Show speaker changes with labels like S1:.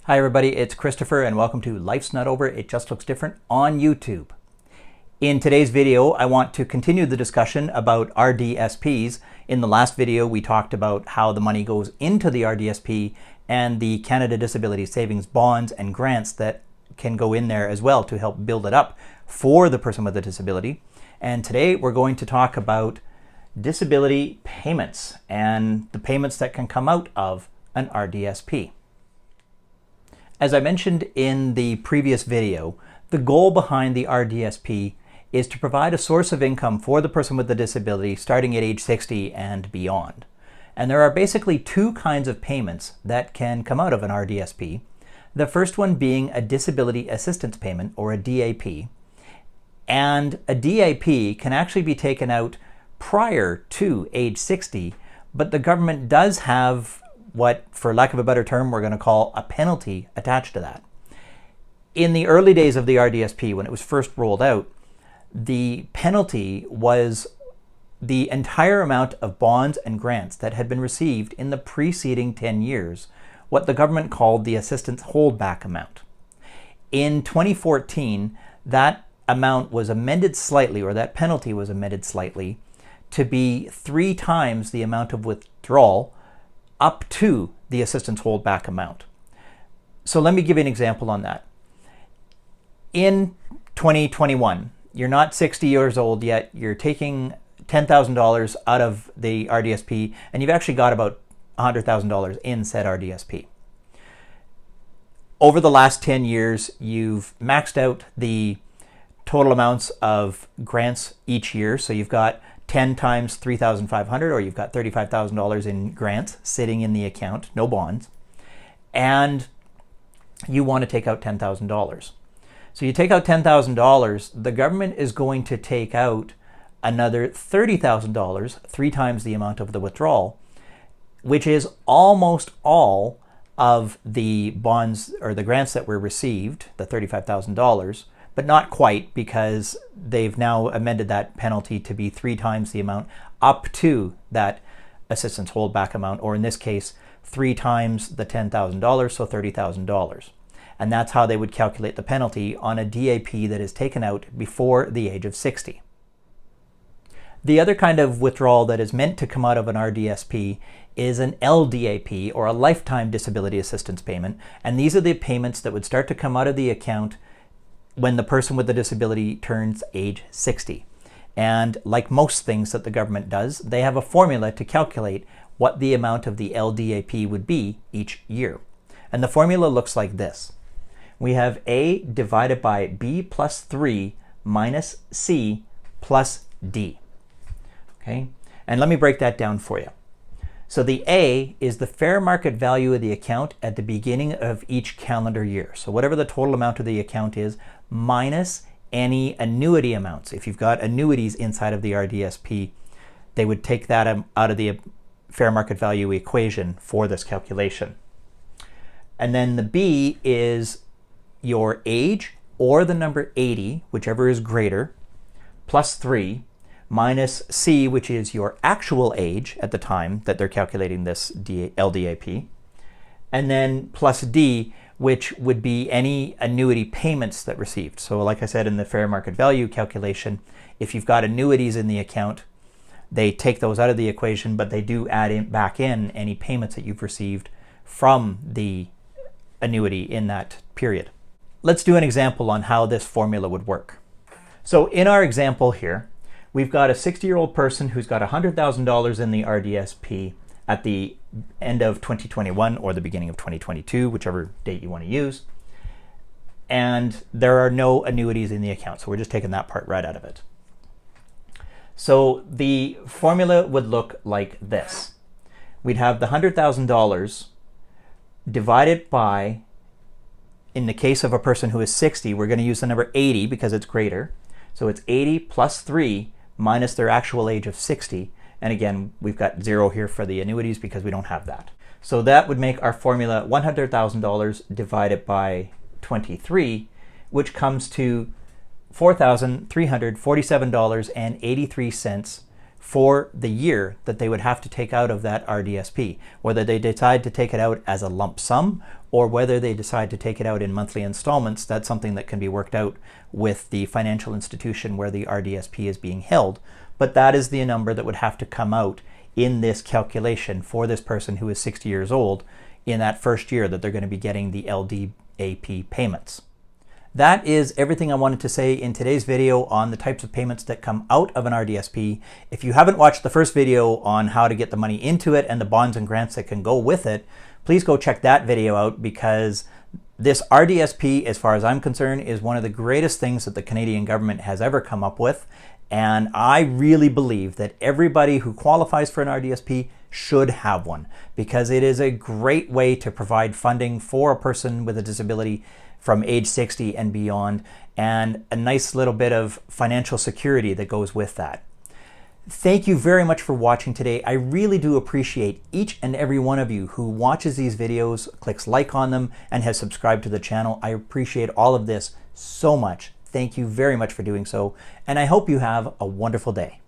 S1: Hi everybody, it's Christopher and welcome to Life's Not Over, It Just Looks Different on YouTube. In today's video, I want to continue the discussion about RDSPs. In the last video, we talked about how the money goes into the RDSP and the Canada Disability Savings bonds and grants that can go in there as well to help build it up for the person with a disability. And today we're going to talk about disability payments and the payments that can come out of an RDSP. As I mentioned in the previous video, the goal behind the RDSP is to provide a source of income for the person with a disability starting at age 60 and beyond. And there are basically two kinds of payments that can come out of an RDSP. The first one being a disability assistance payment, or a DAP. And a DAP can actually be taken out prior to age 60, but the government does have what, for lack of a better term, we're going to call a penalty attached to that. In the early days of the RDSP, when it was first rolled out, the penalty was the entire amount of bonds and grants that had been received in the preceding 10 years, what the government called the assistance holdback amount. In 2014, that amount was amended slightly, or that penalty was amended slightly, to be 3 times the amount of withdrawal up to the assistance holdback amount. So let me give you an example on that. In 2021, you're not 60 years old yet, you're taking $10,000 out of the RDSP, and you've actually got about $100,000 in said RDSP. Over the last 10 years, you've maxed out the total amounts of grants each year, so you've got 10 times 3,500, or you've got $35,000 in grants sitting in the account, no bonds, and you want to take out $10,000. So you take out $10,000, the government is going to take out another $30,000, 3 times the amount of the withdrawal, which is almost all of the bonds or the grants that were received, the $35,000, but not quite, because they've now amended that penalty to be 3 times the amount up to that assistance holdback amount, or in this case, 3 times the $10,000, so $30,000. And that's how they would calculate the penalty on a DAP that is taken out before the age of 60. The other kind of withdrawal that is meant to come out of an RDSP is an LDAP, or a lifetime disability assistance payment. And these are the payments that would start to come out of the account when the person with the disability turns age 60. And like most things that the government does, they have a formula to calculate what the amount of the LDAP would be each year. And the formula looks like this. We have A divided by B plus 3 minus C plus D. Okay, and let me break that down for you. So the A is the fair market value of the account at the beginning of each calendar year. So whatever the total amount of the account is, minus any annuity amounts. If you've got annuities inside of the RDSP, they would take that out of the fair market value equation for this calculation. And then the B is your age, or the number 80, whichever is greater, plus 3, minus C, which is your actual age at the time that they're calculating this LDAP, and then plus D, which would be any annuity payments that received. So like I said in the fair market value calculation, if you've got annuities in the account, they take those out of the equation, but they do add back in any payments that you've received from the annuity in that period. Let's do an example on how this formula would work. So in our example here, we've got a 60-year-old person who's got $100,000 in the RDSP at the end of 2021 or the beginning of 2022, whichever date you want to use. And there are no annuities in the account, so we're just taking that part right out of it. So the formula would look like this. We'd have the $100,000 divided by, in the case of a person who is 60, we're going to use the number 80 because it's greater. So it's 80 plus 3 minus their actual age of 60. And again, we've got 0 here for the annuities because we don't have that. So that would make our formula $100,000 divided by 23, which comes to $4,347.83 for the year that they would have to take out of that RDSP, whether they decide to take it out as a lump sum or whether they decide to take it out in monthly installments. That's something that can be worked out with the financial institution where the RDSP is being held. But that is the number that would have to come out in this calculation for this person who is 60 years old in that first year that they're going to be getting the LDAP payments. That is everything I wanted to say in today's video on the types of payments that come out of an RDSP. If you haven't watched the first video on how to get the money into it and the bonds and grants that can go with it, please go check that video out, because this RDSP, as far as I'm concerned, is one of the greatest things that the Canadian government has ever come up with. And I really believe that everybody who qualifies for an RDSP should have one, because it is a great way to provide funding for a person with a disability from age 60 and beyond, and a nice little bit of financial security that goes with that. Thank you very much for watching today. I really do appreciate each and every one of you who watches these videos, clicks like on them, and has subscribed to the channel. I appreciate all of this so much. Thank you very much for doing so, and I hope you have a wonderful day.